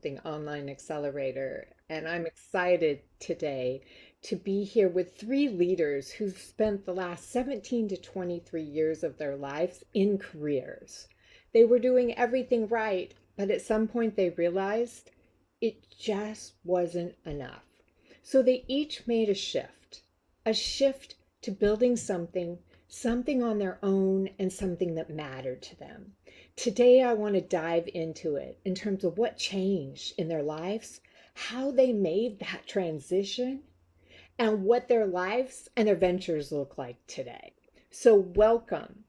Online Accelerator, and I'm excited today to be here with three leaders who've spent the last 17 to 23 years of their lives in careers. They were doing everything right, but at some point they realized it just wasn't enough. So they each made a shift to building something on their own and something that mattered to them. Today, I want to dive into it in terms of what changed in their lives, how they made that transition, and what their lives and their ventures look like today. So, welcome,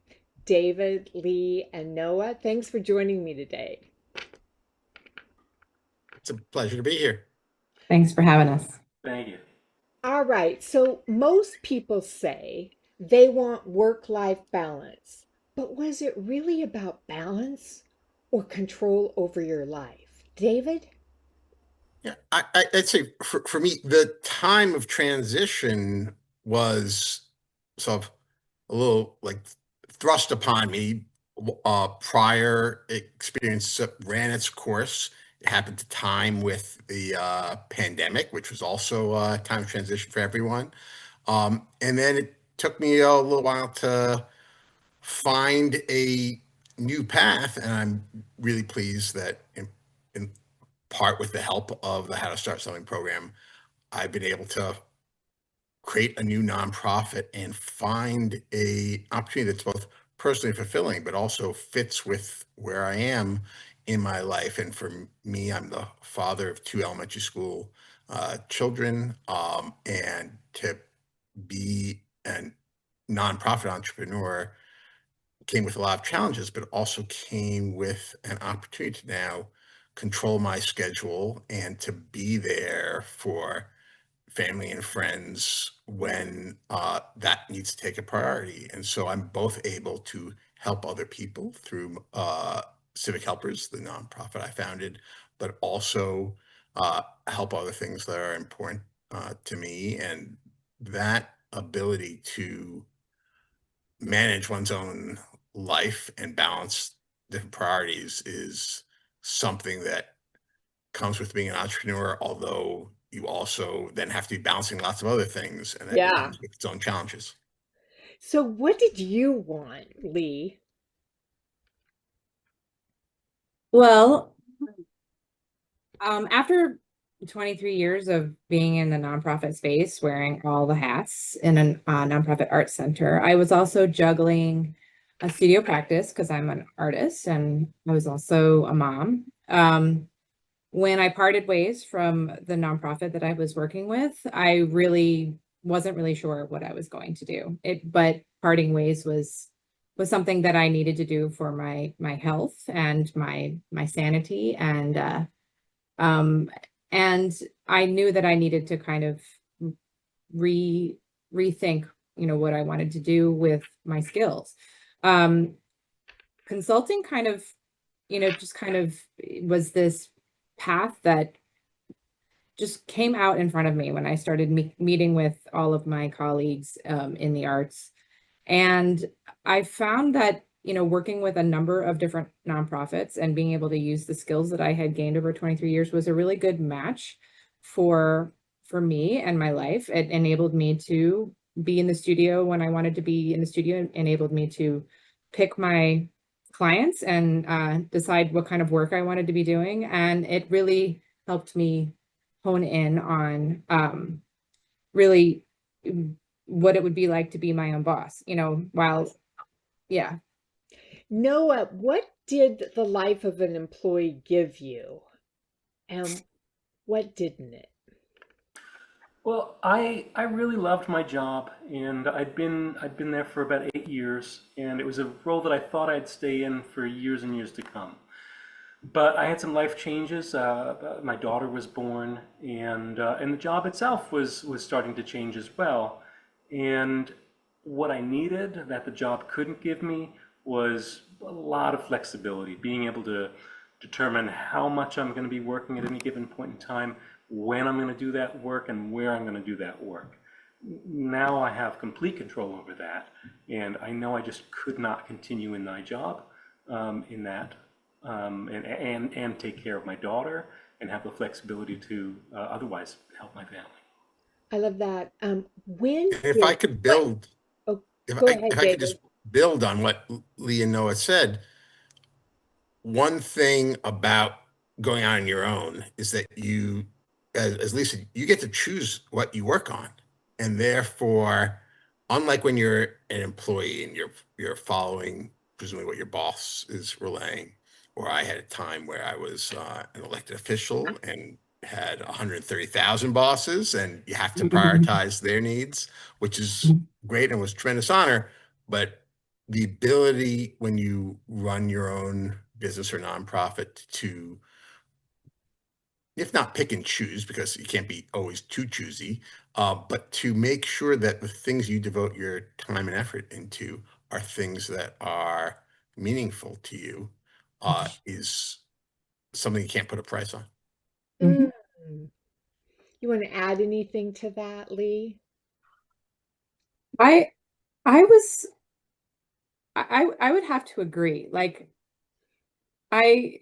David, Lee, and Noah. Thanks for joining me today. It's a pleasure to be here. Thanks for having us. Thank you. All right, so most people say they want work life balance, but was it really about balance or control over your life? David? Yeah, I'd say for me, the time of transition was sort of a little like thrust upon me. Prior experience ran its course. It happened to time with the pandemic, which was also a time of transition for everyone. And then it took me a little while to find a new path, and I'm really pleased that in part with the help of the How to Start Something program, I've been able to create a new nonprofit and find a opportunity that's both personally fulfilling, but also fits with where I am in my life. And for me, I'm the father of two elementary school children, and to be a nonprofit entrepreneur came with a lot of challenges, but also came with an opportunity to now control my schedule and to be there for family and friends when that needs to take a priority. And so I'm both able to help other people through Civic Helpers, the nonprofit I founded, but also help other things that are important to me. And that ability to manage one's own life and balance different priorities is something that comes with being an entrepreneur, although you also then have to be balancing lots of other things, and that Yeah. comes with its own challenges. So, what did you want, Lee? Well, after 23 years of being in the nonprofit space, wearing all the hats in a nonprofit arts center, I was also juggling a studio practice because I'm an artist and I was also a mom. When I parted ways from the nonprofit that I was working with, I really wasn't really sure what I was going to do. But parting ways was something that I needed to do for my health and my sanity, um and I knew that I needed to kind of re rethink, what I wanted to do with my skills. Um, Consulting kind of, just kind of was this path that just came out in front of me when I started meeting with all of my colleagues in the arts. And I found that, working with a number of different nonprofits and being able to use the skills that I had gained over 23 years was a really good match for for me and my life. It enabled me to be in the studio when I wanted to be in the studio, enabled me to pick my clients and decide what kind of work I wanted to be doing. And it really helped me hone in on really what it would be like to be my own boss, while, yeah. Noah, what did the life of an employee give you, and what didn't it? Well, I really loved my job, and I'd been there for about 8 years, and it was a role that I thought I'd stay in for years and years to come. But I had some life changes. My daughter was born, and the job itself was starting to change as well. And what I needed that the job couldn't give me was a lot of flexibility, being able to determine how much I'm going to be working at any given point in time, when I'm going to do that work, and where I'm going to do that work. Now I have complete control over that, and I know I just could not continue in my job in that, and take care of my daughter and have the flexibility to otherwise help my family. I love that. When And if I did could what? build, Oh, go ahead, if I could just David. build on what Lee and Noah said, one thing about going on your own is that you, as Lisa, you get to choose what you work on. And therefore, unlike when you're an employee and you're following presumably what your boss is relaying, or I had a time where I was an elected official and had 130,000 bosses, and you have to prioritize their needs, which is great and was tremendous honor. But the ability when you run your own business or nonprofit to, if not pick and choose, because you can't be always too choosy, but to make sure that the things you devote your time and effort into are things that are meaningful to you, is something you can't put a price on. Mhm. Mm. You want to add anything to that, Lee? I I was I would have to agree. Like I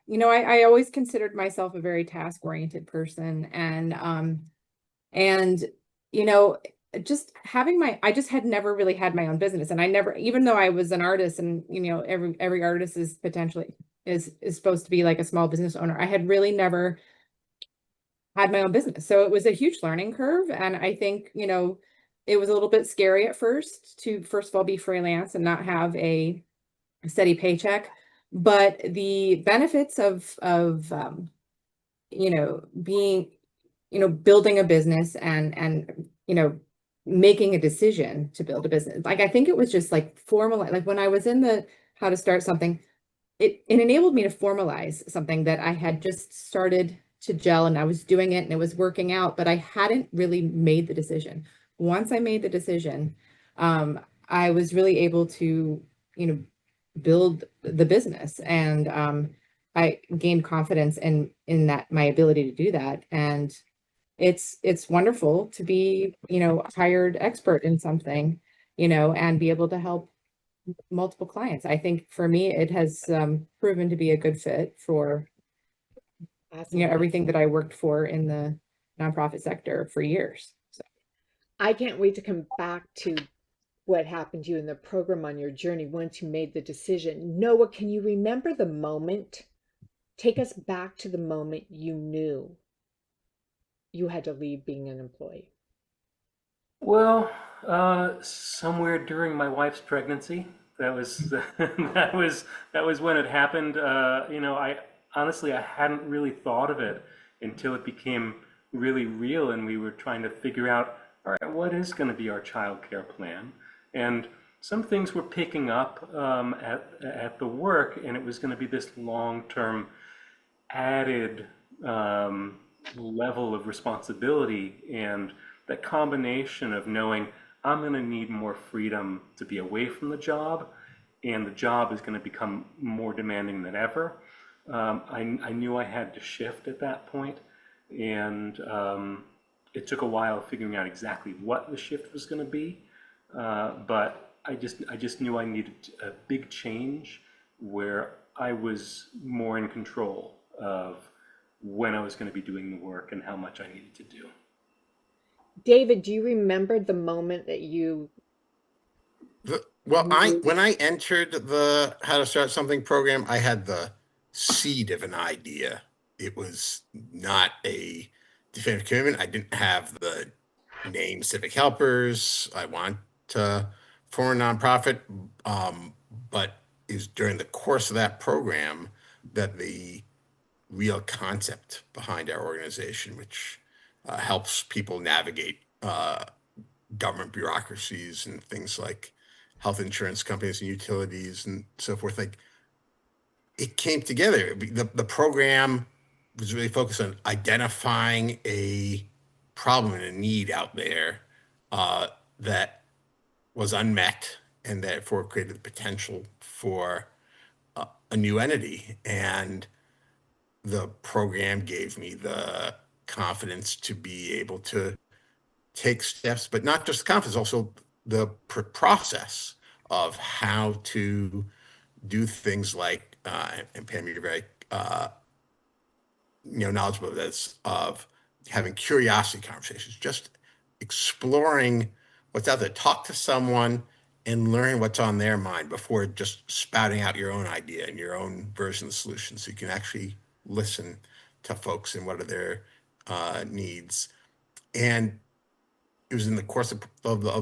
I always considered myself a very task-oriented person, and you know just having my I just had never really had my own business, and I never, even though I was an artist, and every artist is potentially is supposed to be like a small business owner, I had really never had my own business. So it was a huge learning curve. And I think, it was a little bit scary at first to first of all be freelance and not have a steady paycheck. But the benefits of being, building a business and making a decision to build a business. Like I think it was just like formal, like when I was in the how to start something, it enabled me to formalize something that I had just started to gel, and I was doing it and it was working out, but I hadn't really made the decision. Once I made the decision, um, I was really able to, you know, build the business, and I gained confidence in that my ability to do that. And it's wonderful to be, a hired expert in something, and be able to help multiple clients. I think for me, it has proven to be a good fit for, Fascinating. everything that I worked for in the nonprofit sector for years. So, I can't wait to come back to what happened to you in the program on your journey once you made the decision. Noah, can you remember the moment? Take us back to the moment you knew you had to leave being an employee. Well, somewhere during my wife's pregnancy, that was that was when it happened. I honestly I hadn't really thought of it until it became really real, and we were trying to figure out, all right, what is going to be our child care plan? And some things were picking up at the work, and it was going to be this long-term added level of responsibility, and that combination of knowing I'm going to need more freedom to be away from the job, and the job is going to become more demanding than ever. I knew I had to shift at that point, and it took a while figuring out exactly what the shift was going to be, but I just knew I needed a big change where I was more in control of when I was going to be doing the work and how much I needed to do. David, do you remember the moment that you Well, knew? when I entered the How to Start Something program, I had the seed of an idea. It was not a definitive commitment. I didn't have the name Civic Helpers. I want to form a nonprofit, but is during the course of that program that the real concept behind our organization, which helps people navigate government bureaucracies and things like health insurance companies and utilities and so forth. Like it came together. The program was really focused on identifying a problem and a need out there uh, that was unmet and therefore created the potential for a new entity. And the program gave me the confidence to be able to take steps, but not just the confidence, also the process of how to do things like, and Pam, you're very knowledgeable of this, of having curiosity conversations, just exploring what's out there. Talk to someone and learn what's on their mind before just spouting out your own idea and your own version of the solution. So you can actually listen to folks and what are their needs. And it was in the course of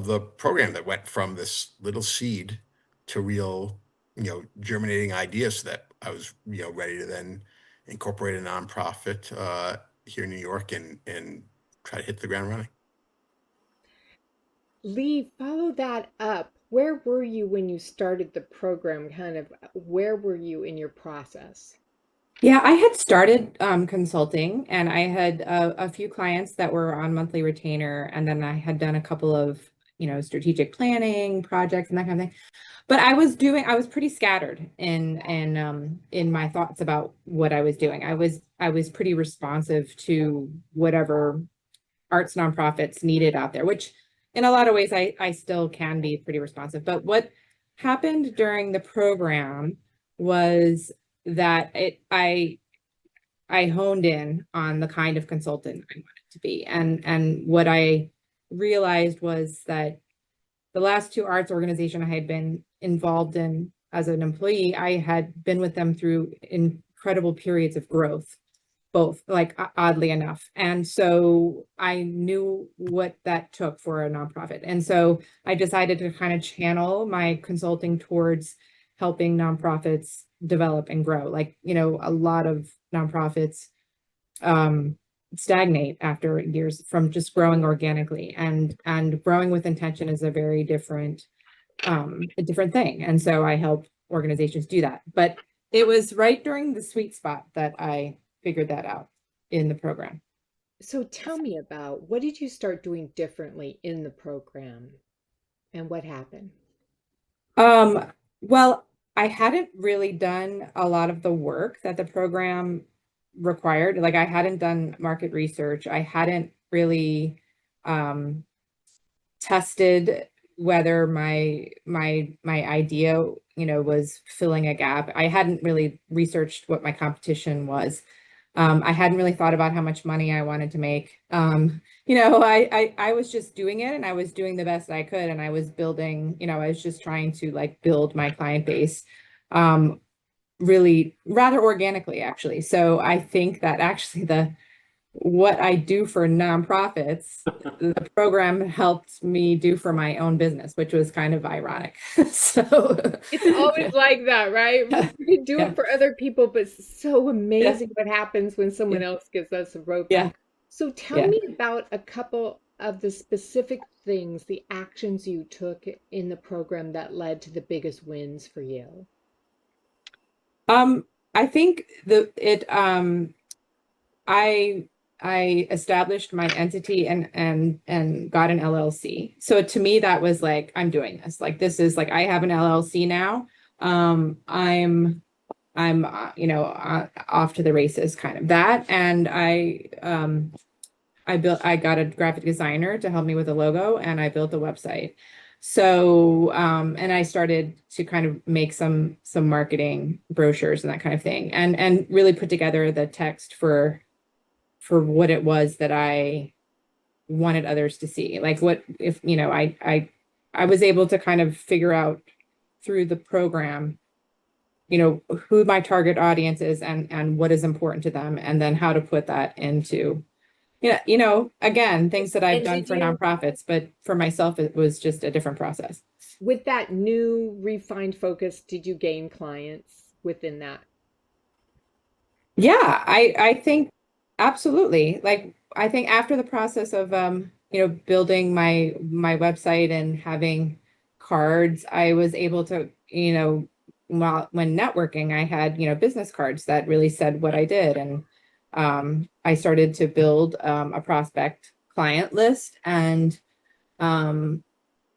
the program that went from this little seed to real, germinating ideas, so that I was, ready to then incorporate a nonprofit here in New York and try to hit the ground running. Lee, follow that up. Where were you when you started the program? Kind of where were you in your process? Yeah, I had started consulting, and I had a few clients that were on monthly retainer, and then I had done a couple of, strategic planning projects and that kind of thing. But I was pretty scattered in my thoughts about what I was doing. I was pretty responsive to whatever arts nonprofits needed out there, which in a lot of ways I still can be pretty responsive. But what happened during the program was that I honed in on the kind of consultant I wanted to be. And what I realized was that the last two arts organizations I had been involved in as an employee, I had been with them through incredible periods of growth, both, like, oddly enough. And so I knew what that took for a nonprofit. And so I decided to kind of channel my consulting towards helping nonprofits develop and grow. Like, a lot of nonprofits stagnate after years from just growing organically, and growing with intention is a very different thing. And so I help organizations do that. But it was right during the sweet spot that I figured that out in the program. So tell me about what did you start doing differently in the program and what happened? Well, I hadn't really done a lot of the work that the program required. Like, I hadn't done market research. I hadn't really um, tested whether my idea, was filling a gap. I hadn't really researched what my competition was. I hadn't really thought about how much money I wanted to make. I was just doing it, and I was doing the best I could, and I was building, I was just trying to, like, build my client base really rather organically, actually. So I think that actually what I do for nonprofits, the program helped me do for my own business, which was kind of ironic. So It's always like that, right? We can do yeah, it for other people, but it's so yeah, amazing what happens when someone yeah, else gives us a yeah, roadmap. So tell yeah. me about a couple of the specific things, the actions you took in the program that led to the biggest wins for you. Um, I think I I established my entity and got an LLC. So to me, that was like, I'm doing this. Like, this is like, I have an LLC now. I'm off to the races, kind of that. And I got a graphic designer to help me with a logo, and I built a website. So and I started to kind of make some marketing brochures and that kind of thing, and really put together the text for what it was that I wanted others to see. Like, what if, I was able to kind of figure out through the program, who my target audience is, and what is important to them, and then how to put that into, again, things that I've And done did for you, nonprofits, but for myself, it was just a different process. with that new refined focus, did you gain clients within that? Yeah, I think absolutely. Like, I think after the process of building my website and having cards, I was able to, while when networking, I had, business cards that really said what I did. And I started to build a prospect client list, um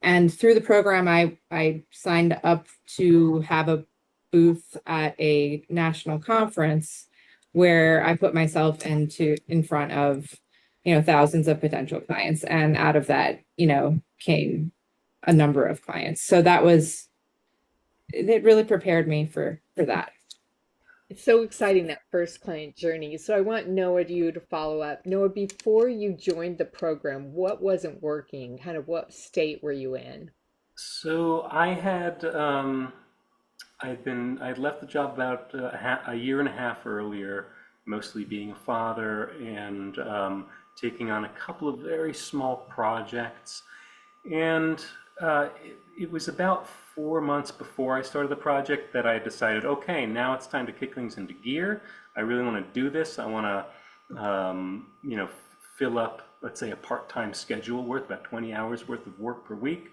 and through the program, I signed up to have a booth at a national conference where I put myself in front of, thousands of potential clients. And out of that, came a number of clients. So it really prepared me for that. It's so exciting, that first client journey. So I want Noah you to follow up. Noah, before you joined the program, what wasn't working? Kind of what state were you in? So I'd left the job about a year and a half earlier, mostly being a father and taking on a couple of very small projects. And it was about 4 months before I started the project that I decided, okay, now it's time to kick things into gear. I really want to do this. I want to, fill up, let's say, a part-time schedule worth about 20 hours worth of work per week.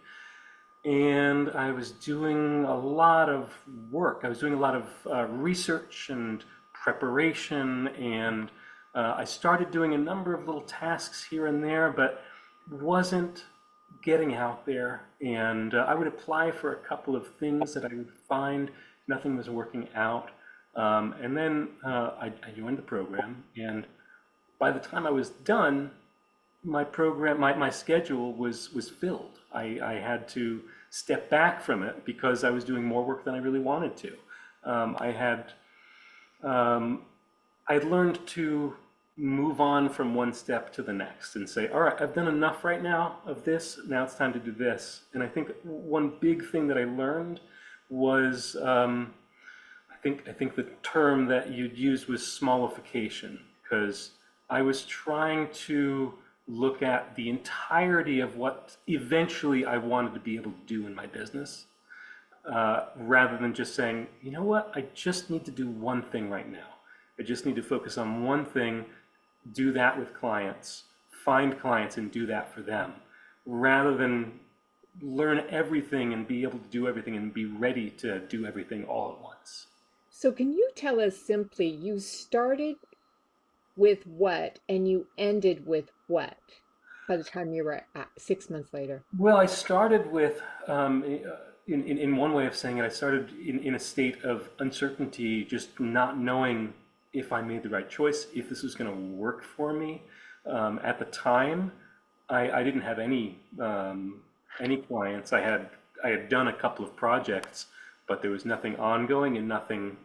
And I was doing a lot of work. I was doing a lot of research and preparation, and I started doing a number of little tasks here and there, but wasn't getting out there. And I would apply for a couple of things that I would find nothing was working out. And then I joined the program, and by the time I was done, my schedule was filled. I had to step back from it because I was doing more work than I really wanted to. I had I'd learned to move on from one step to the next and say, all right, I've done enough right now of this. Now it's time to do this. And I think one big thing that I learned was I think the term that you'd use was smallification, because I was trying to look at the entirety of what eventually I wanted to be able to do in my business, rather than just saying, you know what, I just need to do one thing right now. I just need to focus on one thing, do that with clients, find clients and do that for them, rather than learn everything and be able to do everything and be ready to do everything all at once. So can you tell us simply, you started with what and you ended with what by the time you were at 6 months later? Well, I started with, in one way of saying it, I started in a state of uncertainty, just not knowing if I made the right choice, if this was going to work for me. At the time, I didn't have any clients. I had done a couple of projects, but there was nothing ongoing and nothing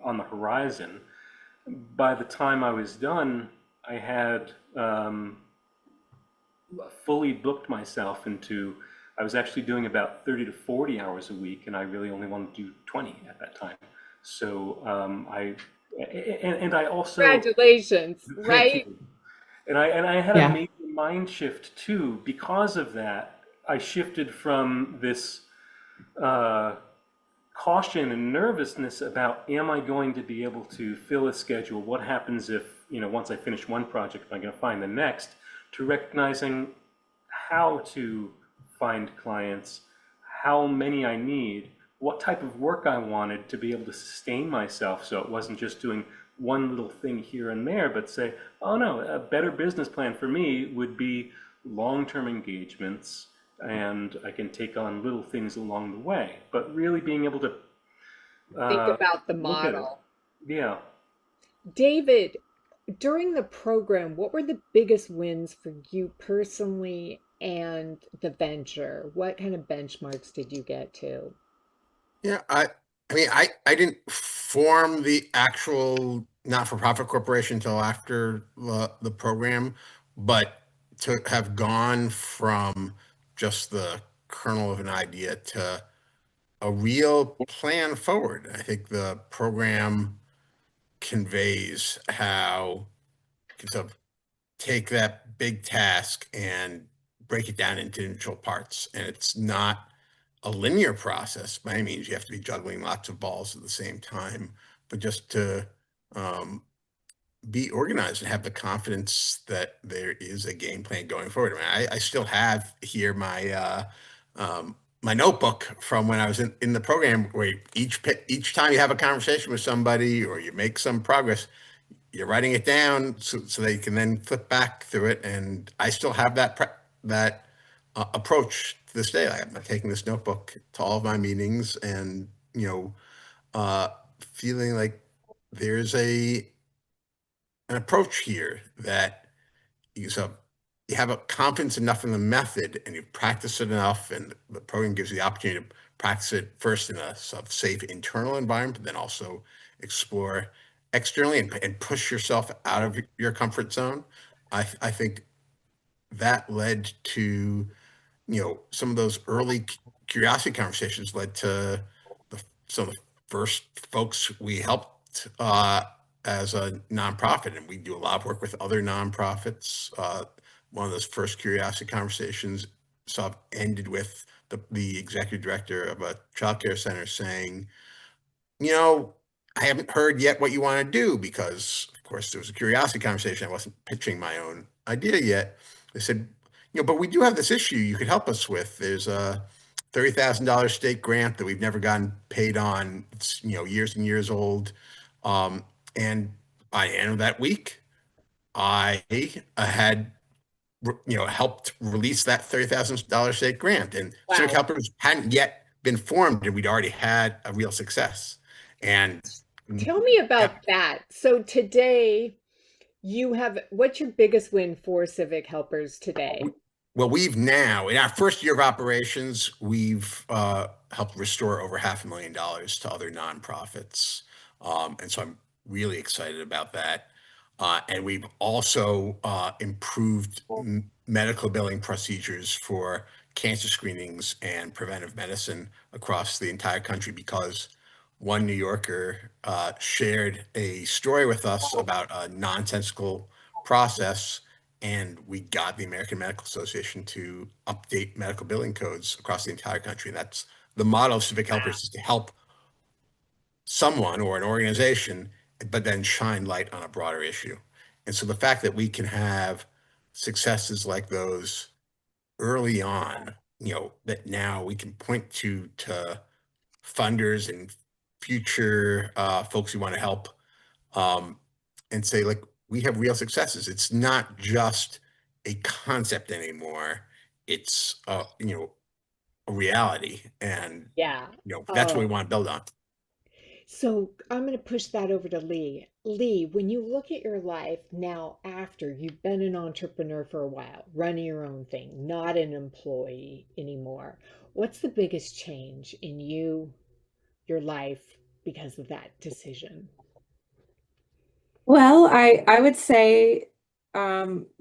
on the horizon. By the time I was done, I had fully booked myself into, I was actually doing about 30 to 40 hours a week, and I really only wanted to do 20 at that time. So I also, Congratulations, thank right? you. And I had a Yeah. major mind shift too. Because of that, I shifted from this uh, caution and nervousness about, am I going to be able to fill a schedule? What happens if, once I finish one project, am I going to find the next? To recognizing how to find clients, how many I need, what type of work I wanted to be able to sustain myself, so it wasn't just doing one little thing here and there, but say, oh no, a better business plan for me would be long-term engagements, and I can take on little things along the way. But really being able to Think uh, about the look at it. model. Yeah. David, during the program, what were the biggest wins for you personally and the venture? What kind of benchmarks did you get to? Yeah, I didn't form the actual not-for-profit corporation until after the program, but to have gone from just the kernel of an idea to a real plan forward. I think the program conveys how you can sort of take that big task and break it down into individual parts. And it's not a linear process by any means. You have to be juggling lots of balls at the same time, but just to um, be organized and have the confidence that there is a game plan going forward. I mean, I still have here my notebook from when I was in the program, where each time you have a conversation with somebody or you make some progress, you're writing it down so they can then flip back through it. And I still have that approach to this day. I'm taking this notebook to all of my meetings, and uh, feeling like there's an approach here that so you have a confidence enough in the method, and you practice it enough, and the program gives you the opportunity to practice it first in a sort of safe internal environment, but then also explore externally and push yourself out of your comfort zone. I think that led to, some of those early curiosity conversations led to some of the first folks we helped as a nonprofit, and we do a lot of work with other nonprofits. One of those first curiosity conversations ended with the executive director of a childcare center saying, I haven't heard yet what you want to do, because, of course, there was a curiosity conversation. I wasn't pitching my own idea yet. They said, but we do have this issue you could help us with. There's a $30,000 state grant that we've never gotten paid on. It's, years and years old. And by the end of that week, I had, helped release that $30,000 state grant. And Civic Wow. Helpers hadn't yet been formed, and we'd already had a real success. And Tell me yeah, about that. So today what's your biggest win for Civic Helpers today? well, we've now, in our first year of operations, we've helped restore over $500,000 to other nonprofits. And so I'm really excited about that. And we've also improved medical billing procedures for cancer screenings and preventive medicine across the entire country, because one New Yorker shared a story with us about a nonsensical process, and we got the American Medical Association to update medical billing codes across the entire country. And that's the model of Civic Helpers, is to help someone or an organization, but then shine light on a broader issue. And so the fact that we can have successes like those early on, that now we can point to funders and future folks who want to help, and say, like, we have real successes. It's not just a concept anymore. It's a reality, and Yeah. that's what we Oh, want to build on. so I'm going to push that over to Lee. Lee, when you look at your life now after you've been an entrepreneur for a while, running your own thing, not an employee anymore, what's the biggest change in your life because of that decision? Well, I would say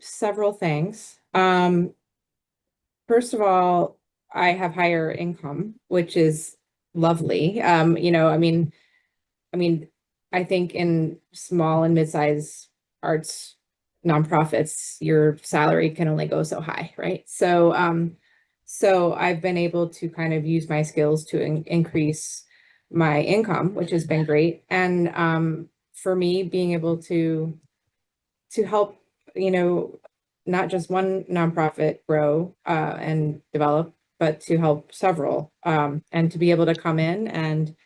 several things. First of all, I have higher income, which is lovely. I mean, I think in small and mid-sized arts nonprofits, your salary can only go so high, right? So I've been able to kind of use my skills to increase my income, which has been great. And for me, being able to help, you know, not just one nonprofit grow and develop, but to help several, and to be able to come in and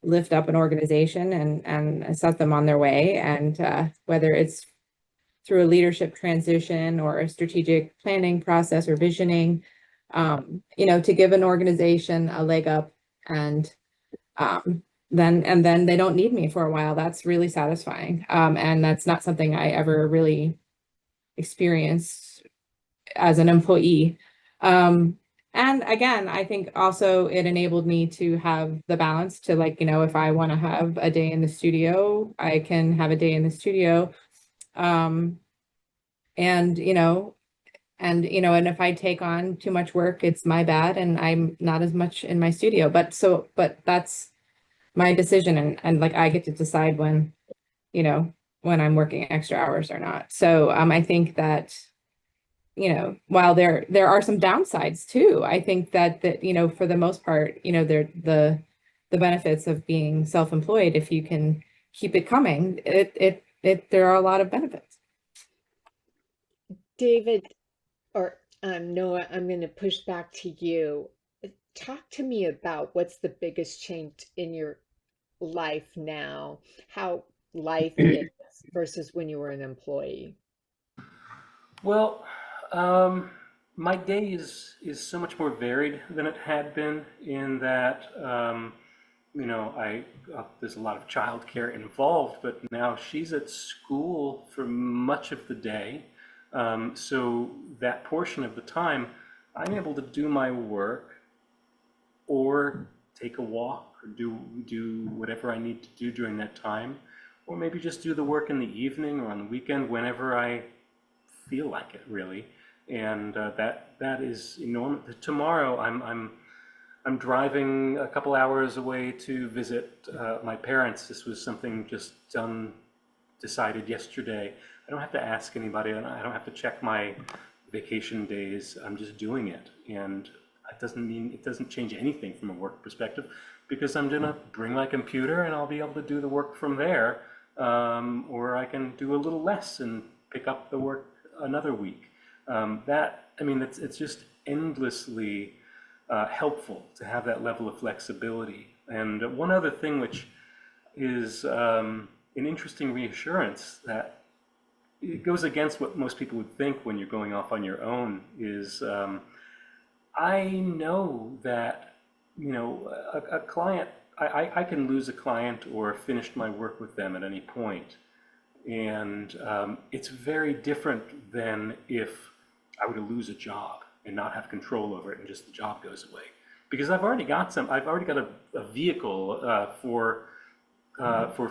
lift up an organization and set them on their way. And whether it's through a leadership transition or a strategic planning process or visioning, to give an organization a leg up, and um, then they don't need me for a while. That's really satisfying. And that's not something I ever really experienced as an employee. And again, I think also it enabled me to have the balance to, like, if I want to have a day in the studio, I can have a day in the studio. Um, and, and if I take on too much work, it's my bad and I'm not as much in my studio. But that's my decision. And like, I get to decide you know, when I'm working extra hours or not. So I think that, while there are some downsides too, I think that for the most part, there the benefits of being self-employed, if you can keep it coming, it there are a lot of benefits. David, or Noah, I'm going to push back to you. Talk to me about what's the biggest change in your life now, how life is versus when you were an employee. Well, my day is so much more varied than it had been, in that I there's a lot of childcare involved, but now she's at school for much of the day, so that portion of the time I'm able to do my work or take a walk or do whatever I need to do during that time, or maybe just do the work in the evening or on the weekend whenever I feel like it, really. And that is enormous. Tomorrow, I'm driving a couple hours away to visit my parents. This was something just decided yesterday. I don't have to ask anybody, and I don't have to check my vacation days. I'm just doing it, and it doesn't change anything from a work perspective, because I'm gonna bring my computer and I'll be able to do the work from there, or I can do a little less and pick up the work another week. I mean, it's just endlessly helpful to have that level of flexibility. And one other thing which is an interesting reassurance that it goes against what most people would think when you're going off on your own is I know that, a client, I can lose a client or finish my work with them at any point. And it's very different than if I were to lose a job and not have control over it and just the job goes away. Because I've already got a vehicle for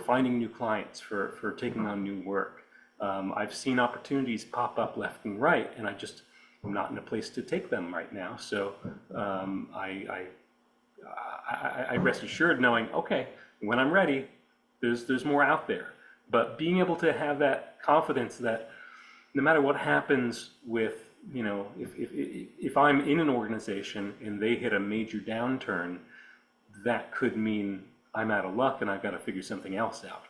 finding new clients, for taking on new work. I've seen opportunities pop up left and right, and I'm not in a place to take them right now. So I rest assured knowing, okay, when I'm ready, there's more out there. But being able to have that confidence that no matter what happens with, if I'm in an organization and they hit a major downturn, that could mean I'm out of luck and I've got to figure something else out.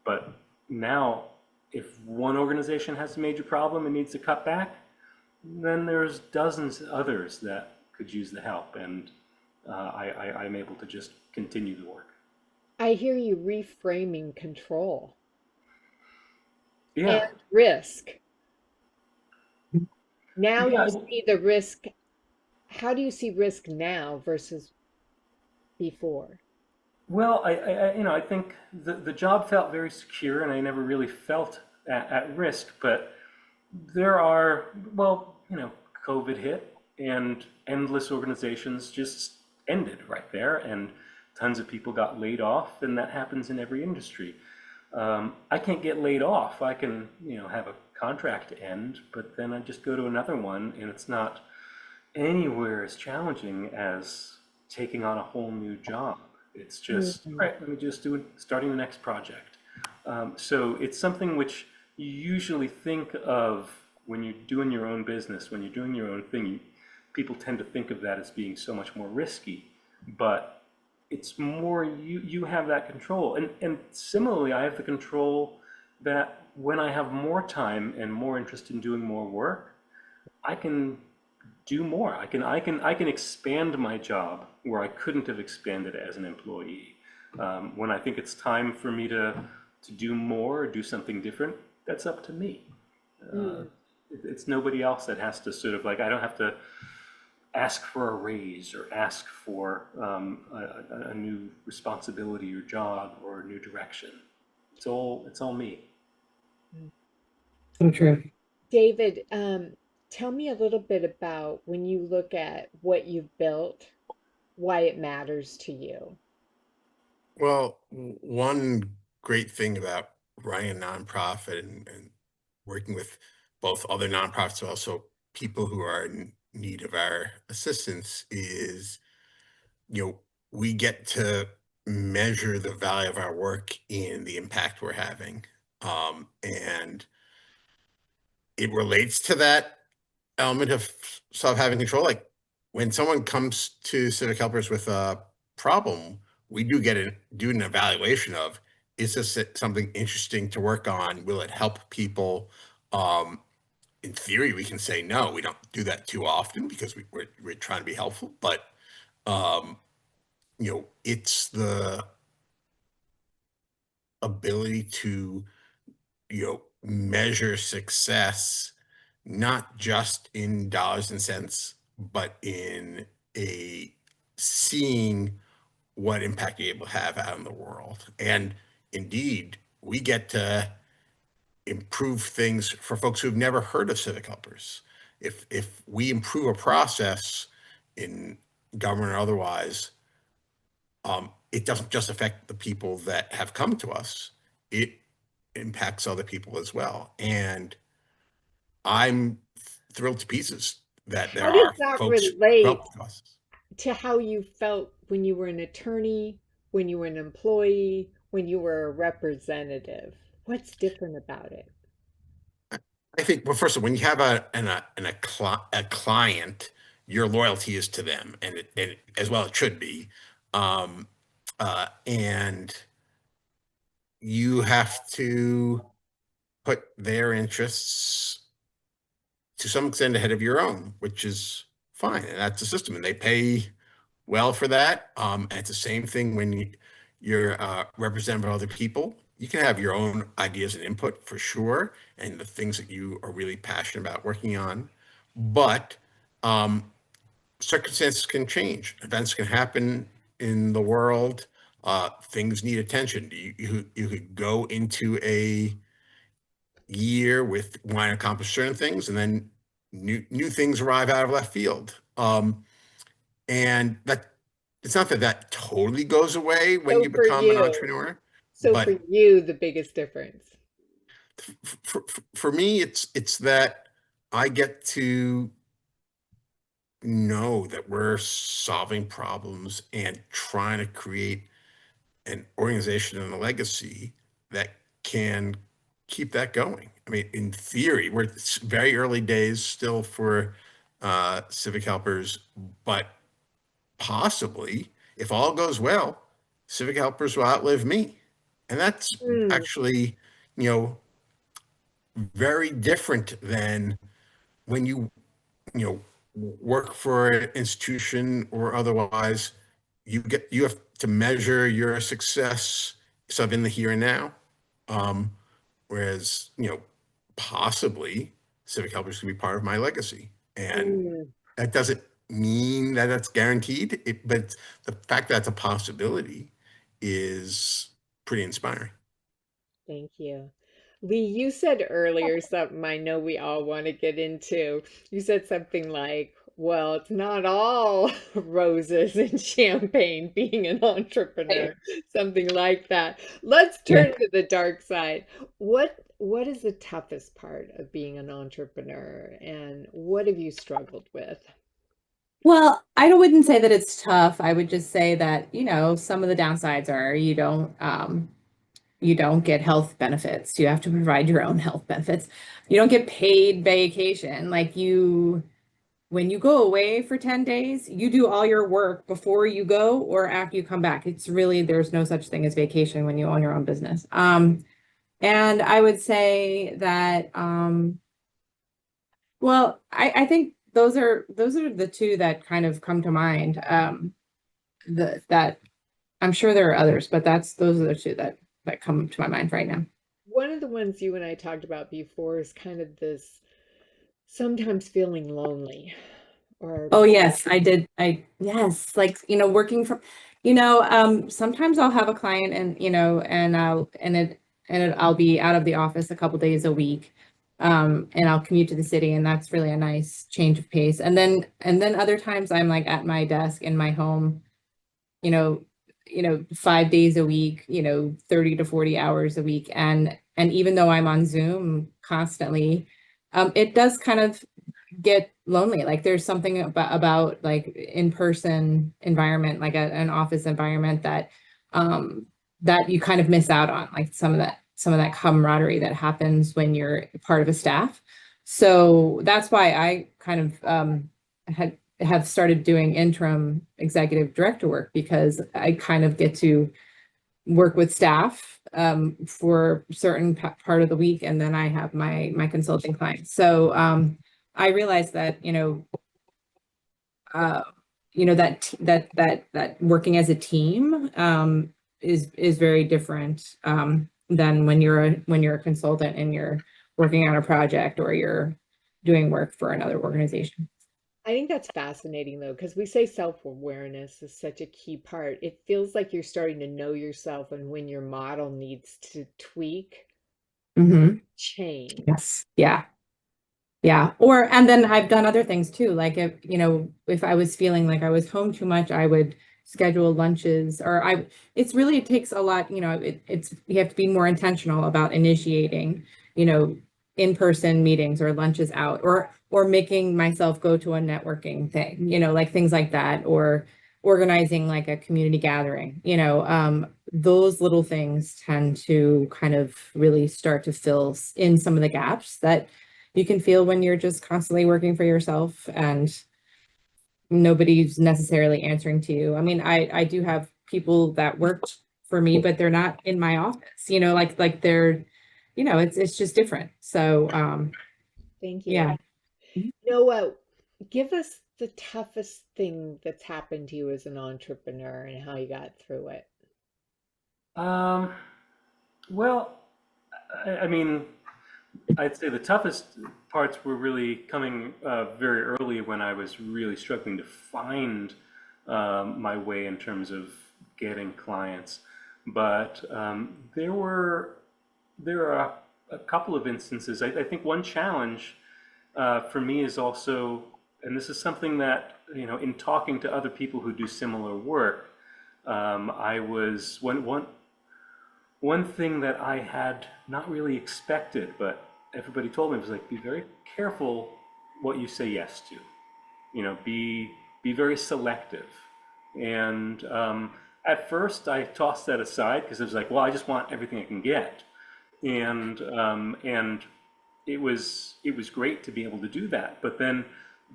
But now, if one organization has a major problem and needs to cut back, then there's dozens of others that could use the help, and I'm able to just continue the work. I hear you reframing control Yeah, and risk. Now yeah. you see the risk. How do you see risk now versus before? Well, I think the job felt very secure, and I never really felt at risk. But there are, well, COVID hit, and endless organizations just ended right there, and tons of people got laid off, and that happens in every industry. I can't get laid off. I can, have a contract end, but then I just go to another one, and it's not anywhere as challenging as taking on a whole new job. It's just, all right, let me just starting the next project. So it's something which you usually think of when you're doing your own business, when you're doing your own thing. People tend to think of that as being so much more risky, but it's more you have that control. And similarly, I have the control that when I have more time and more interest in doing more work, I can do more. I can expand my job where I couldn't have expanded as an employee. When I think it's time for me to do more or do something different, that's up to me. It's nobody else that has to sort of like, I don't have to ask for a raise or ask for a new responsibility or job or a new direction. It's all me. So true. David, tell me a little bit about when you look at what you've built, why it matters to you. Well, one great thing about running a nonprofit and working with both other nonprofits, but also people who are in need of our assistance is, we get to measure the value of our work in the impact we're having. And it relates to that element of self-having control. Like when someone comes to Civic Helpers with a problem, we do an evaluation of, is this something interesting to work on? Will it help people? In theory, we can say no. We don't do that too often because we're trying to be helpful. But it's the ability to measure success not just in dollars and cents, but in a seeing what impact you're able to have out in the world. And indeed, we get to improve things for folks who've never heard of Civic Helpers. If we improve a process in government or otherwise, it doesn't just affect the people that have come to us, it impacts other people as well. And I'm thrilled to pieces that there How does are that folks who relate help us. to how you felt when you were an attorney, when you were an employee, when you were a representative? What's different about it? I think, well, first of all, when you have a client, your loyalty is to them, and as well it should be. Um, and you have to put their interests to some extent ahead of your own, which is fine. And that's the system. And they pay well for that. And it's the same thing when you're representative of other people. You can have your own ideas and input for sure, and the things that you are really passionate about working on. But um, circumstances can change. Events can happen in the world. Things need attention. You could go into a year with want to accomplish certain things, and then new things arrive out of left field. And that it's not that that totally goes away when So you for become an you, entrepreneur, so for but you, the biggest difference. for me, it's that I get to know that we're solving problems and trying to create an organization and a legacy that can keep that going. I mean, in theory, we're very early days still for civic helpers, but possibly, if all goes well, civic helpers will outlive me. And that's Hmm. actually, you know, very different than when you know, work for an institution or otherwise, you have to measure your success sort of in the here and now. Um, whereas, possibly civic helpers can be part of my legacy. And Mm. that doesn't mean that that's guaranteed, but the fact that that's a possibility is pretty inspiring. Thank you. Lee, you said earlier something I know we all want to get into. You said something like, well, it's not all roses and champagne being an Right. entrepreneur, something like that. Let's Yeah. turn to the dark side. What is the toughest part of being an entrepreneur, and what have you struggled with? Well, I wouldn't say that it's tough. I would just say that, some of the downsides are you don't get health benefits. You have to provide your own health benefits. You don't get paid vacation. When you go away for 10 days, you do all your work before you go or after you come back. It's really, there's no such thing as vacation when you own your own business. And I would say that, well, I think those are the two that kind of come to mind. That I'm sure there are others, but those are the two that come to my mind right now. One of the ones you and I talked about before is kind of this sometimes feeling lonely or Oh yes, I did. Yes, like, working from, sometimes I'll have a client and, I'll be out of the office a couple days a week. And I'll commute to the city, and that's really a nice change of pace. And then other times I'm like at my desk in my home, you know, 5 days a week, 30 to 40 hours a week. And even though I'm on Zoom constantly, it does kind of get lonely. Like there's something about like in-person environment, like an office environment that you kind of miss out on, like some of that camaraderie that happens when you're part of a staff. So that's why I kind of have started doing interim executive director work, because I kind of get to work with staff for certain part of the week, and then I have my consulting clients. So I realized that uh, that working as a team is very different than when you're a consultant and you're working on a project or you're doing work for another organization. I think that's fascinating though, because we say self-awareness is such a key part. It feels like you're starting to know yourself and when your model needs to tweak, Hmm. change. Yes. Yeah. Yeah. And then I've done other things too. Like if I was feeling like I was home too much, I would schedule lunches, or it's really, it takes a lot, you have to be more intentional about initiating, in-person meetings or lunches out, or making myself go to a networking thing, like things like that, or organizing like a community gathering, those little things tend to kind of really start to fill in some of the gaps that you can feel when you're just constantly working for yourself and nobody's necessarily answering to you. I mean, I do have people that worked for me, but they're not in my office, like they're, it's just different. So, Thank you. yeah. Mhm. Noah, give us the toughest thing that's happened to you as an entrepreneur and how you got through it. Um, well, I mean, I'd say the toughest parts were really coming very early when I was really struggling to find my way in terms of getting clients. But there are a couple of instances. I think one challenge for me is also, and this is something that, in talking to other people who do similar work, I was one thing that I had not really expected, but everybody told me was like, be very careful what you say yes to. Be very selective. And at first, I tossed that aside because it was like, well, I just want everything I can get, and it was great to be able to do that. But then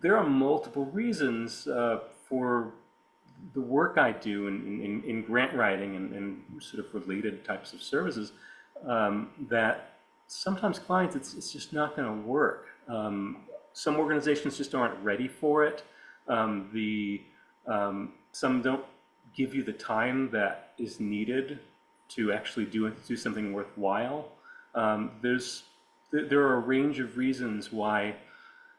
there are multiple reasons for the work I do in grant writing and sort of related types of services, that sometimes clients, it's just not going to work. Some organizations just aren't ready for it. Some don't give you the time that is needed to actually do something worthwhile. There are a range of reasons why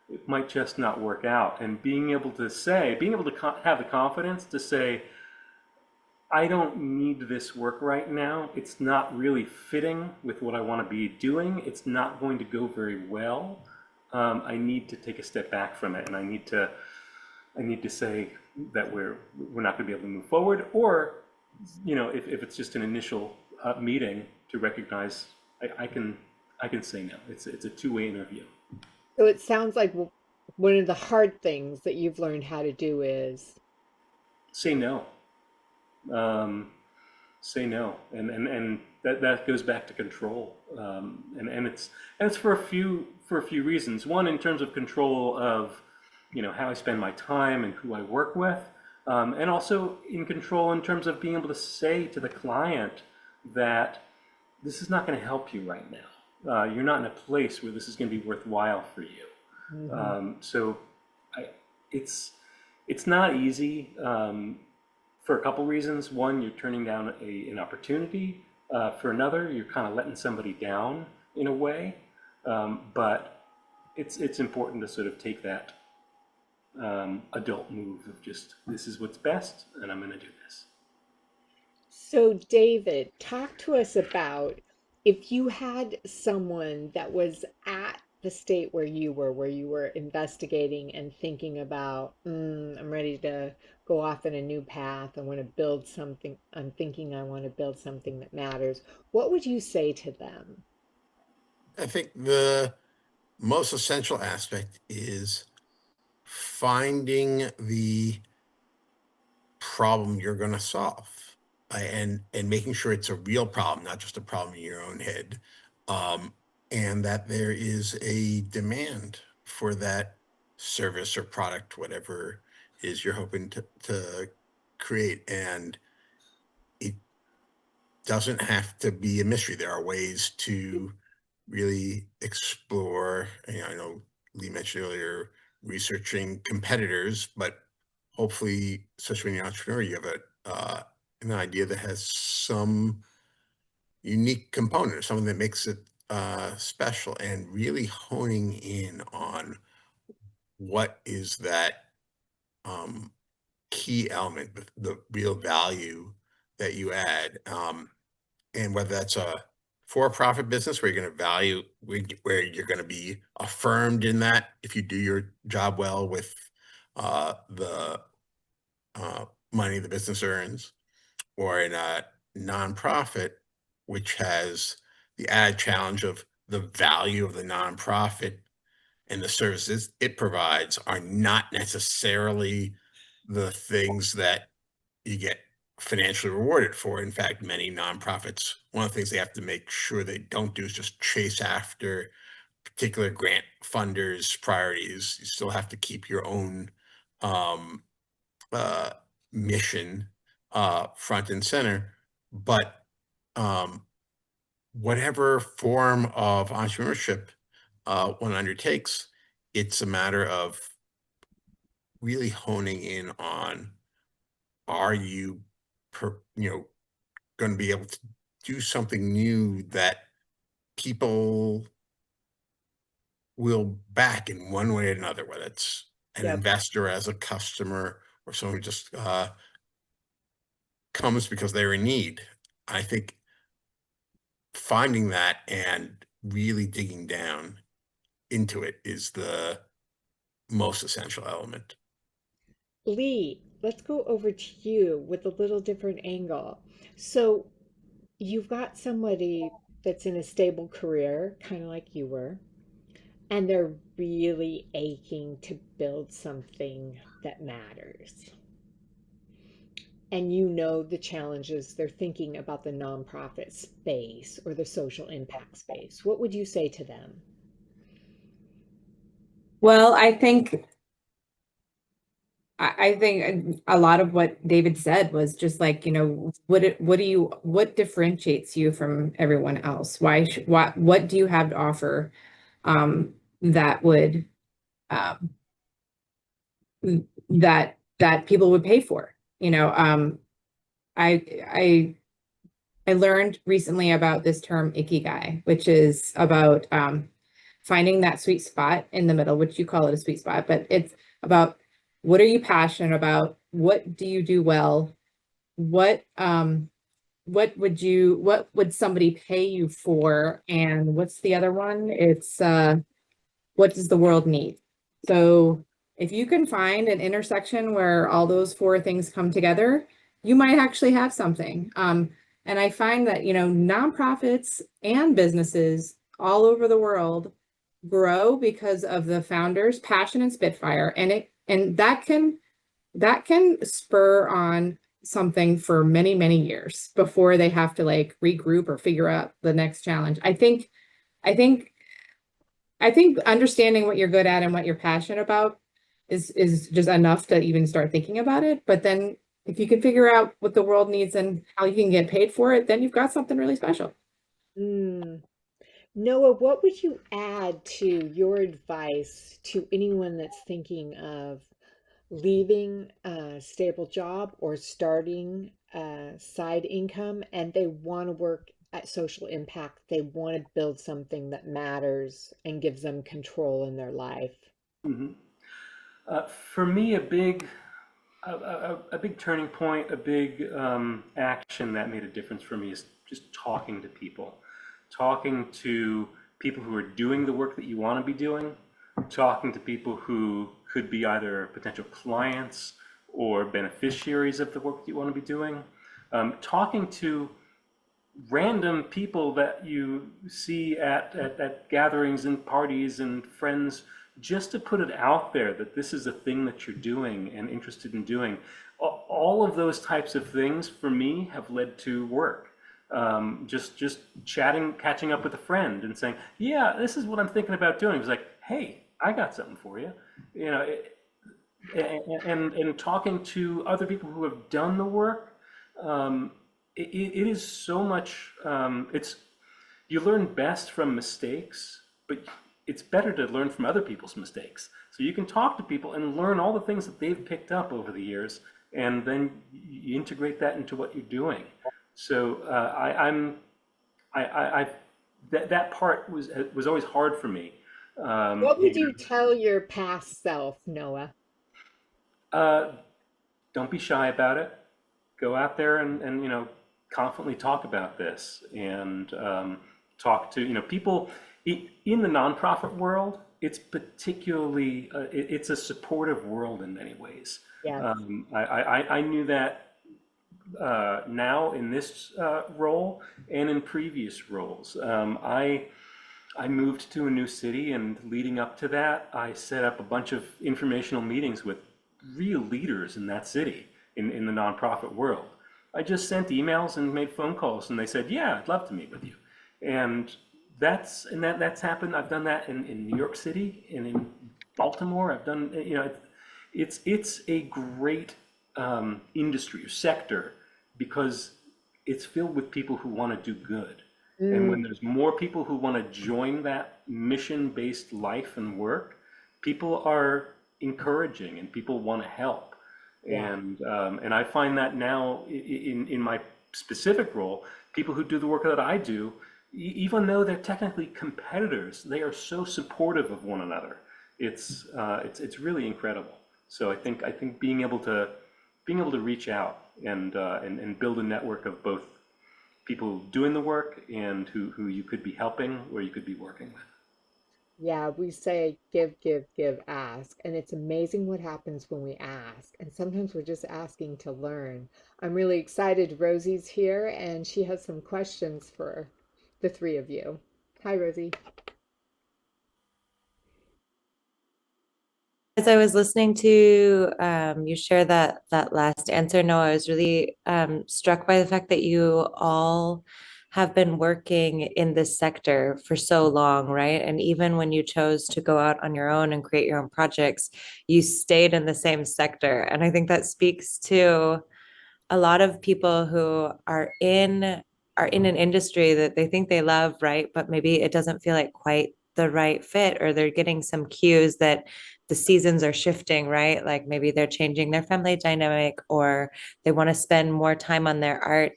it might just not work out. And being able to have the confidence to say, I don't need this work right now. It's not really fitting with what I want to be doing. It's not going to go very well. I need to take a step back from it, and I need to say that we're not going to be able to move forward, or if it's just an initial meeting, to recognize I can say no. It's a two-way interview. So it sounds like one of the hard things that you've learned how to do is, Say no. Um, Say no, and that goes back to control, and it's for a few reasons. One, in terms of control of how I spend my time and who I work with, and also in control in terms of being able to say to the client that this is not going to help you right now. You're not in a place where this is going to be worthwhile for you. Mhm. So I, it's not easy, for a couple reasons. One, you're turning down an opportunity. For another, you're kind of letting somebody down in a way. But it's important to sort of take that adult move of just, this is what's best, and I'm going to do this. So, David, talk to us about if you had someone that was at the state where you were investigating and thinking about, I'm ready to go off in a new path. I want to build something. I'm thinking I want to build something that matters. What would you say to them? I think the most essential aspect is finding the problem you're going to solve, and making sure it's a real problem, not just a problem in your own head, um, and that there is a demand for that service or product, whatever it is you're hoping to create. And it doesn't have to be a mystery. There are ways to really explore. I know Lee mentioned earlier researching competitors, but hopefully, especially when you're an entrepreneur, you have an idea that has some unique component or something that makes it special, and really honing in on what is that um, key element, the real value that you add. And whether that's a for-profit business where you're going to where you're going to be affirmed in that if you do your job well with the money the business earns, or in a nonprofit, which has the added challenge of the value of the nonprofit and the services it provides are not necessarily the things that you get financially rewarded for. In fact, many nonprofits, one of the things they have to make sure they don't do is just chase after particular grant funders' priorities. You still have to keep your own um, uh, mission front and center. But um, whatever form of entrepreneurship one undertakes, it's a matter of really honing in on, are you going to be able to do something new that people will back in one way or another, whether it's an Yep. investor as a customer or someone who just comes because they're in need. I think finding that and really digging down into it is the most essential element. Lee, let's go over to you with a little different angle. So you've got somebody that's in a stable career, kind of like you were, and they're really aching to build something that matters. And you know the challenges they're thinking about the nonprofit space or the social impact space. What would you say to them? Well, I think a lot of what David said was just like, what differentiates you from everyone else? What do you have to offer that would um, that people would pay for? I I I learned recently about this term ikigai, which is about finding that sweet spot in the middle, which you call it a sweet spot, but it's about what are you passionate about? What do you do well? What what would somebody pay you for? And what's the other one? It's what does the world need? So if you can find an intersection where all those four things come together, you might actually have something. And I find that, nonprofits and businesses all over the world grow because of the founders' passion and spitfire. And that can spur on something for many, many years before they have to like regroup or figure out the next challenge. I think I think understanding what you're good at and what you're passionate about is just enough to even start thinking about it. But then if you can figure out what the world needs and how you can get paid for it, then you've got something really special. Mm. Noah, what would you add to your advice to anyone that's thinking of leaving a stable job or starting a side income and they want to work at social impact? They want to build something that matters and gives them control in their life. Mhm. For me, a big turning point, a big action that made a difference for me is just talking to people who are doing the work that you want to be doing, talking to people who could be either potential clients or beneficiaries of the work that you want to be doing, talking to random people that you see at gatherings and parties and friends, just to put it out there that this is a thing that you're doing and interested in doing. All of those types of things for me have led to work. Just chatting, catching up with a friend and saying, yeah, this is what I'm thinking about doing. It's like, hey, I got something for you. You know, and talking to other people who have done the work, it is so much. It's you learn best from mistakes, but it's better to learn from other people's mistakes. So you can talk to people and learn all the things that they've picked up over the years, and then you integrate that into what you're doing. So I that part was always hard for me. What would you And tell your past self, Noah? uh, don't be shy about it. Go out there and confidently talk about this and talk to people in the nonprofit world. It's particularly it's a supportive world in many ways. Yes. I knew that now in this role and in previous roles. I moved to a new city, and leading up to that, I set up a bunch of informational meetings with real leaders in that city, in the nonprofit world. I just sent emails and made phone calls, and they said, "Yeah, I'd love to meet with you." And that's happened. I've done that in New York City and in Baltimore. I've done, it's a great industry or sector because it's filled with people who want to do good. And Mm, when there's more people who want to join that mission-based life and work, people are encouraging and people want to help. yeah. And I find that now in my specific role, people who do the work that I do, even though they're technically competitors, they are so supportive of one another. It's really incredible. So I think being able to reach out and build a network of both people doing the work and who you could be helping or you could be working with. Yeah, we say give, give, give, ask. And it's amazing what happens when we ask. And sometimes we're just asking to learn. I'm really excited. Rosie's here and she has some questions for the three of you. Hi, Rosie. As I was listening to you share that last answer, no, I was really struck by the fact that you all have been working in this sector for so long, right? And even when you chose to go out on your own and create your own projects, you stayed in the same sector. And I think that speaks to a lot of people who are in an industry that they think they love, right? But maybe it doesn't feel like quite the right fit, or they're getting some cues that the seasons are shifting, right? Like maybe they're changing their family dynamic, or they want to spend more time on their art.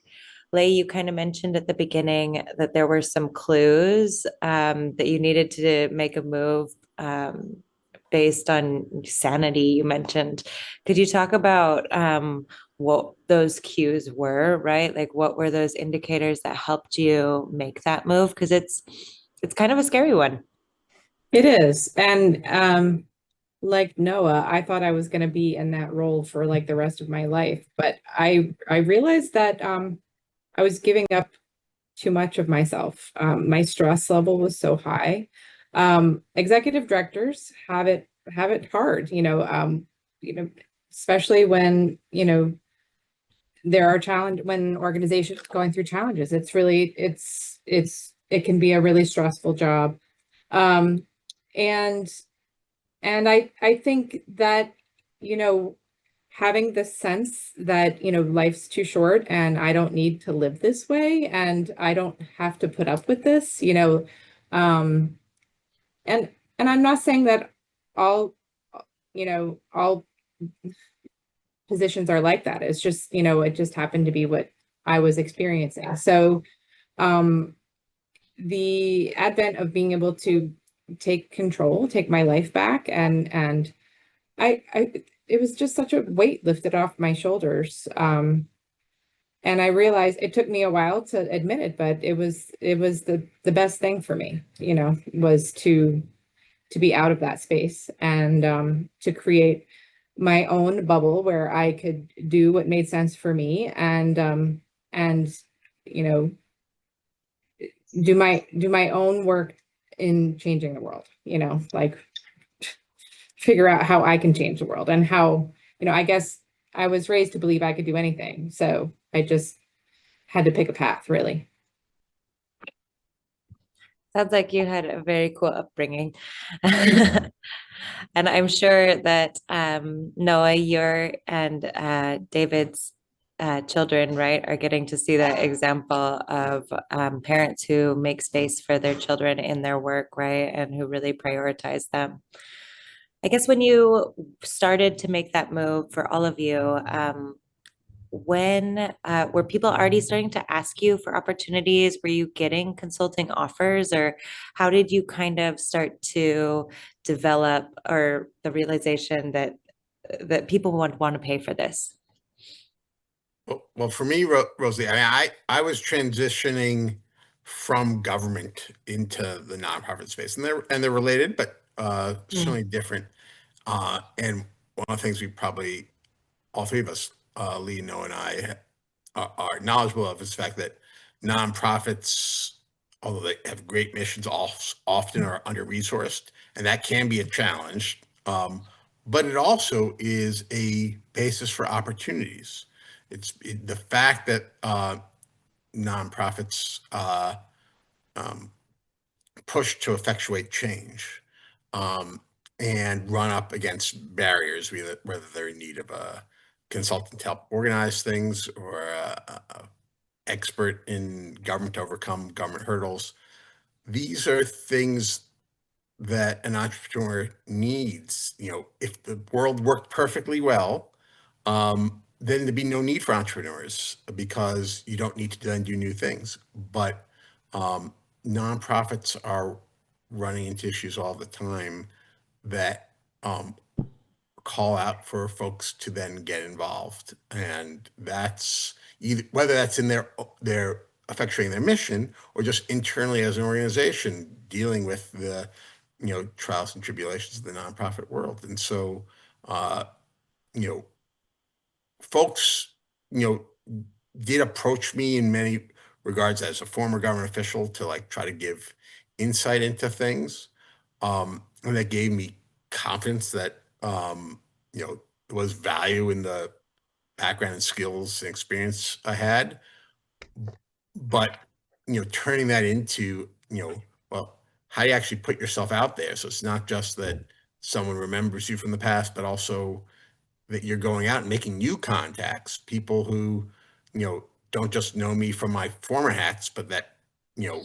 Lei, you kind of mentioned at the beginning that there were some clues that you needed to make a move based on sanity, you mentioned. Could you talk about what those cues were, right? Like what were those indicators that helped you make that move? Because it's kind of a scary one. It is. And like Noah, I thought I was going to be in that role for like the rest of my life, but I realized that I was giving up too much of myself. My stress level was so high. Executive directors have it hard, you know, especially when, there are challenge when organizations going through challenges. It's really it can be a really stressful job. Um, and and I think that, you know, having the sense that, life's too short and I don't need to live this way and I don't have to put up with this, um, and and I'm not saying that all, all positions are like that. It's just, it just happened to be what I was experiencing. So, um, the advent of being able to take control, take my life back, and I it was just such a weight lifted off my shoulders. And I realized it took me a while to admit it, but it was the best thing for me, was to be out of that space and to create my own bubble where I could do what made sense for me and you know do my own work in changing the world, like figure out how I can change the world and how, I guess I was raised to believe I could do anything. So I just had to pick a path, really. Sounds like you had a very cool upbringing. And I'm sure that Noah, your and David's children, right, are getting to see that example of parents who make space for their children in their work, right, and who really prioritize them. I guess when you started to make that move for all of you, when were people already starting to ask you for opportunities? Were you getting consulting offers, or how did you kind of start to develop or the realization that people would want to pay for this? Well, for me, Rosalie, I was transitioning from government into the nonprofit space, and they're related, but Mm. certainly different. And one of the things we probably all three of us, Lee, Noah, and I, are knowledgeable of is the fact that nonprofits, although they have great missions, often are under-resourced, and that can be a challenge. But it also is a basis for opportunities. The fact that nonprofits push to effectuate change um, and run up against barriers, whether they're in need of a consultant to help organize things or a expert in government to overcome government hurdles. These are things that an entrepreneur needs. If the world worked perfectly well, then there'd be no need for entrepreneurs because you don't need to then do new things. But um, nonprofits are running into issues all the time that um, call out for folks to then get involved, and that's either whether that's in their effectuating their mission or just internally as an organization dealing with the trials and tribulations of the nonprofit world. And so uh, you know folks you know did approach me in many regards as a former government official to like try to give insight into things, and that gave me confidence that there was value in the background and skills and experience I had. But turning that into well, how do you actually put yourself out there? So it's not just that someone remembers you from the past, but also that you're going out and making new contacts, people who don't just know me from my former hats, but that you know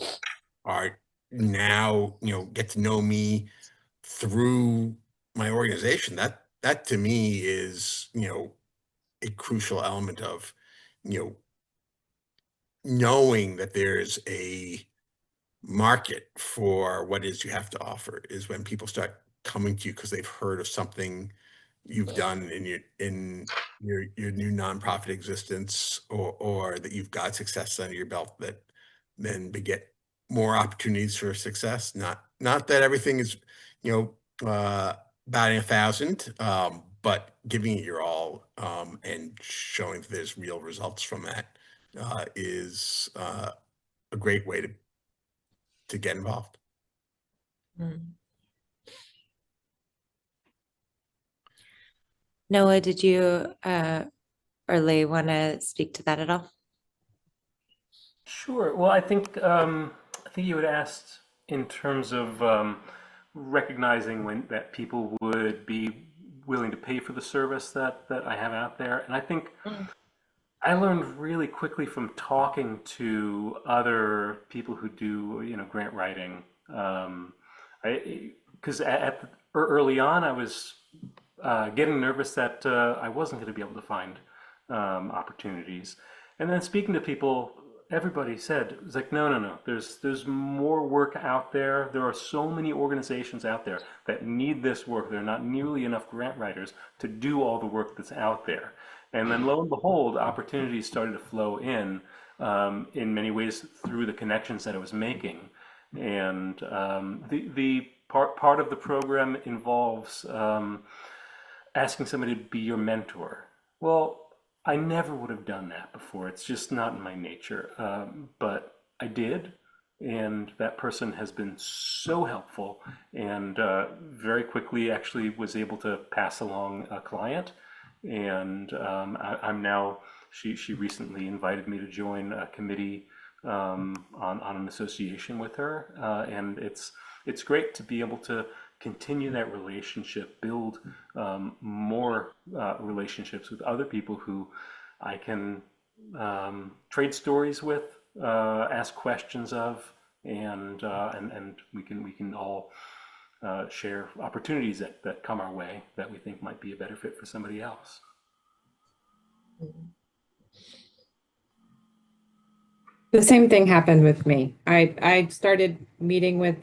are now get to know me through my organization. That to me is a crucial element of you know knowing that there's a market for what it is you have to offer, is when people start coming to you because they've heard of something you've done in your new nonprofit existence, or that you've got success under your belt that then beget more opportunities for success. Not that everything is you batting 1,000, but giving it your all, and showing that there's real results from that is a great way to get involved. Mm. Noah, did you or Lay want to speak to that at all? Sure. Well, I think you had asked in terms of recognizing when that people would be willing to pay for the service that I have out there, and I think Mm. I learned really quickly from talking to other people who do, grant writing. Because early on, I was getting nervous that I wasn't going to be able to find opportunities. And then speaking to people, everybody said it was like, no, no, no. There's more work out there. There are so many organizations out there that need this work. There are not nearly enough grant writers to do all the work that's out there. And then lo and behold, opportunities started to flow in many ways through the connections that I was making. And the part of the program involves asking somebody to be your mentor. Well, I never would have done that before. It's just not in my nature. But I did, and that person has been so helpful, and very quickly actually was able to pass along a client. And I'm now, she recently invited me to join a committee on an association with her. And it's great to be able to continue that relationship, build more relationships with other people who I can trade stories with, ask questions of, and we can all share opportunities that come our way that we think might be a better fit for somebody else. The same thing happened with me. I started meeting with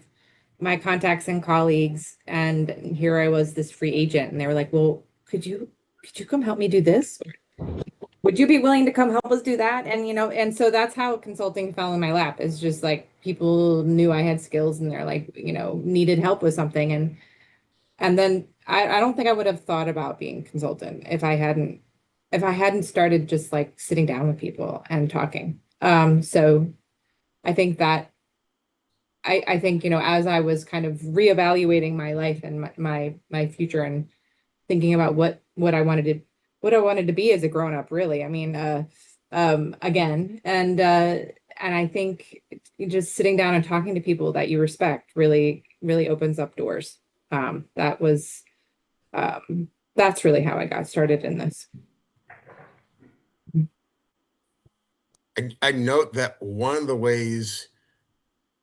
my contacts and colleagues, and here I was, this free agent, and they were like, "Well, could you come help me do this? Would you be willing to come help us do that?" And so that's how consulting fell in my lap. It's just like people knew I had skills, and they're like, needed help with something, and then I don't think I would have thought about being consultant if I hadn't if I hadn't started just like sitting down with people and talking. So I think that I think, as I was kind of reevaluating my life and my future and thinking about what I wanted to be as a grown up, really. I mean, again, and I think just sitting down and talking to people that you respect really, really opens up doors. That was that's really how I got started in this. I note that one of the ways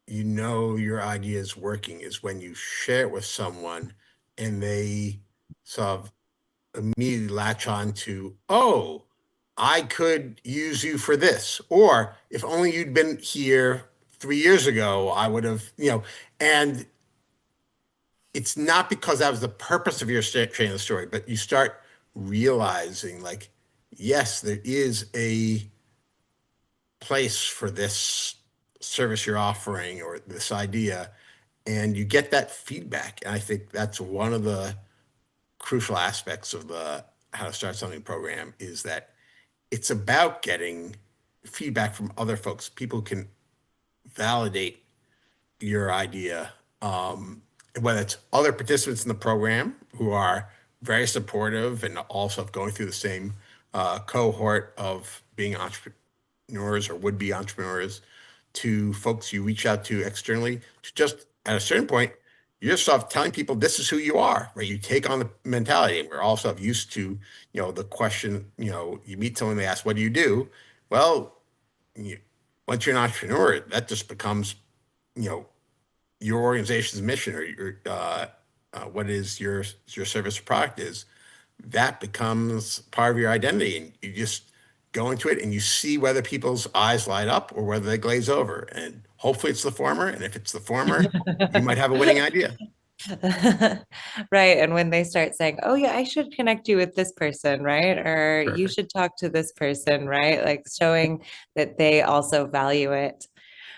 you know your idea is working is when you share it with someone and they sort of immediately latch on to, oh, I could use you for this. Or if only you'd been here 3 years ago, I would have, and it's not because that was the purpose of your train of story, but you start realizing like, yes, there is a place for this service you're offering or this idea, and you get that feedback. And I think that's one of the crucial aspects of the How to Start Something program is that it's about getting feedback from other folks. People can validate your idea, whether it's other participants in the program who are very supportive and also going through the same cohort of being entrepreneurs or would-be entrepreneurs, to folks you reach out to externally, to just at a certain point, you're sort of telling people this is who you are, right? You take on the mentality. And we're also used to, the question, you meet someone, they ask, what do you do? Well, you, once you're an entrepreneur, that just becomes, you know, your organization's mission or what is your service or product is. That becomes part of your identity, and you just go into it and you see whether people's eyes light up or whether they glaze over. And hopefully it's the former. And if it's the former, you might have a winning idea. Right. And when they start saying, oh, yeah, I should connect you with this person, right? Or you Perfect. should talk to this person, right? Like showing that they also value it.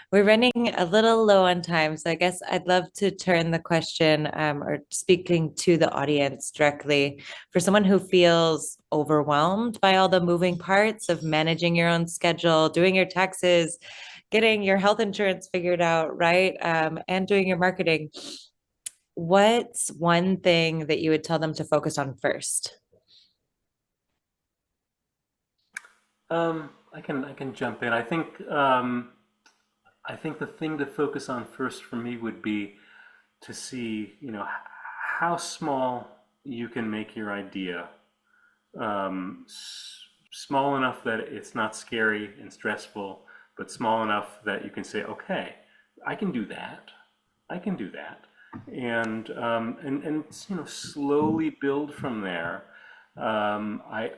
We're running a little low on time, so I guess I'd love to turn the question or speaking to the audience directly for someone who feels overwhelmed by all the moving parts of managing your own schedule, doing your taxes, getting your health insurance figured out, right? And doing your marketing. What's one thing that you would tell them to focus on first? I can jump in. I think the thing to focus on first for me would be to see, how small you can make your idea. Small enough that it's not scary and stressful, but small enough that you can say, okay, I can do that. I can do that. And slowly build from there. I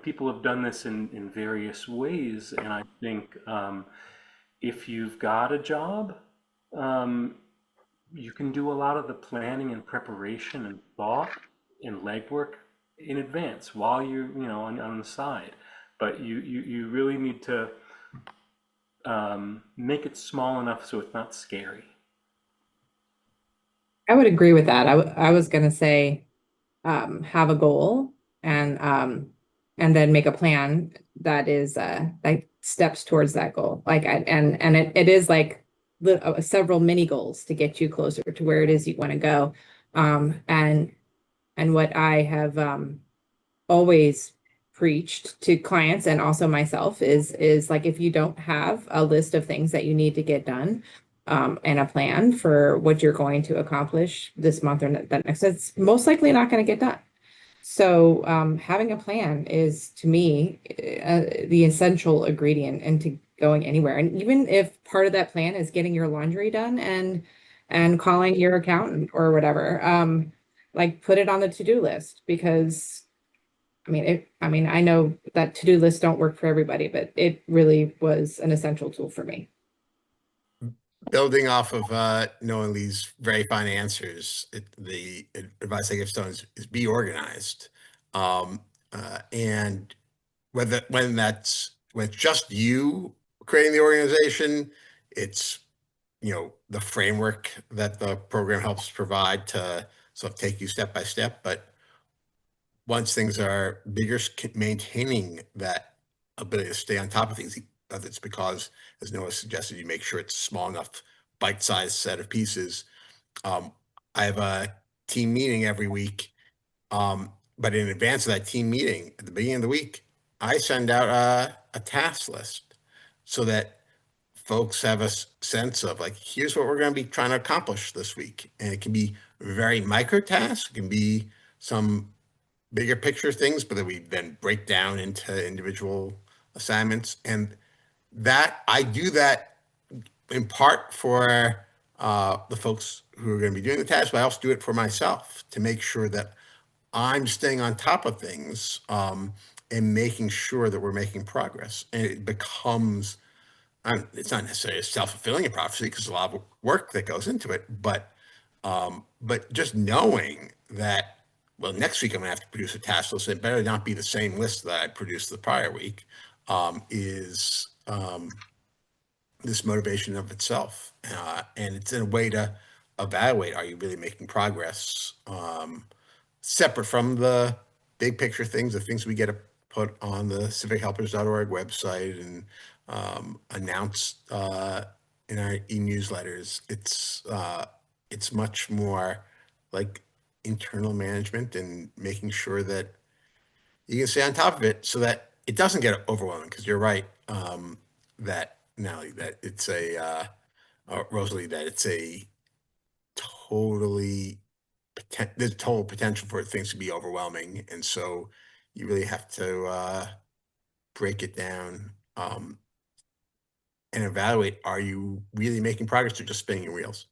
People have done this in various ways, and I think if you've got a job, um, you can do a lot of the planning and preparation and thought and legwork in advance while you're, on the side. But you really need to make it small enough so it's not scary. I would agree with that. I was going to say have a goal and then make a plan that is like steps towards that goal. Like and it is like several mini goals to get you closer to where it is you want to go. And what I have always preached to clients and also myself is like if you don't have a list of things that you need to get done and a plan for what you're going to accomplish this month or that next, it's most likely not going to get done. So having a plan is to me the essential ingredient into going anywhere. And even if part of that plan is getting your laundry done and calling your accountant or whatever, like put it on the to-do list because I mean, I know that to-do lists don't work for everybody, but it really was an essential tool for me. Building off of knowing these very fine answers, the advice I give students is be organized. And when it's just you creating the organization, it's the framework that the program helps provide to sort of take you step by step. But once things are bigger, maintaining that ability to stay on top of things. It's because, as Noah suggested, you make sure it's a small enough, bite-sized set of pieces. I have a team meeting every week, but in advance of that team meeting, at the beginning of the week, I send out a task list so that folks have a sense of like, here's what we're going to be trying to accomplish this week. And it can be very micro tasks, it can be some bigger picture things, but that we then break down into individual assignments. And that I do that in part for the folks who are going to be doing the task, but I also do it for myself to make sure that I'm staying on top of things, and making sure that we're making progress. And it becomes, it's not necessarily a self-fulfilling prophecy because a lot of work that goes into it, but just knowing that, well, next week I'm gonna have to produce a task list. It better not be the same list that I produced the prior week, is this motivation of itself. And it's in a way to evaluate, are you really making progress? Separate from the big picture things, the things we get to put on the civichelpers.org website and announce in our e-newsletters. It's much more like internal management and making sure that you can stay on top of it so that it doesn't get overwhelming. Because you're right, that Natalie, that it's Rosalie, that it's a totally there's total potential for things to be overwhelming, and so you really have to break it down, and evaluate, are you really making progress or just spinning your wheels?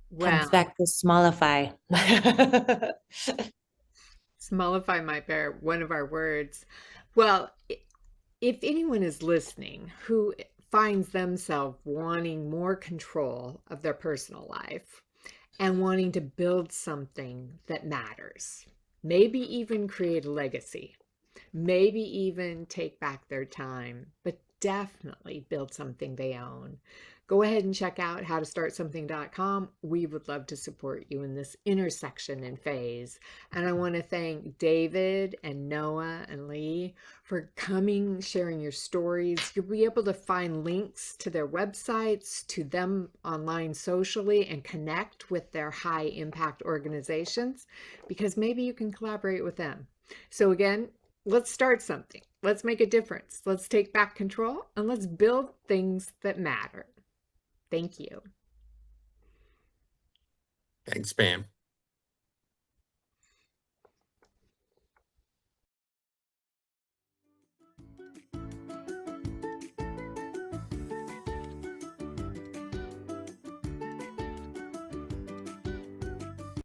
Well, Comes back to smallify. smallify might be one of our words. Well, if anyone is listening who finds themselves wanting more control of their personal life and wanting to build something that matters, maybe even create a legacy, maybe even take back their time, but definitely build something they own, go ahead and check out howtostartsomething.com. We would love to support you in this intersection and phase. And I want to thank David and Noah and Lee for coming, sharing your stories. You'll be able to find links to their websites, to them online socially, and connect with their high impact organizations, because maybe you can collaborate with them. So again, let's start something. Let's make a difference. Let's take back control and let's build things that matter. Thank you. Thanks, Pam.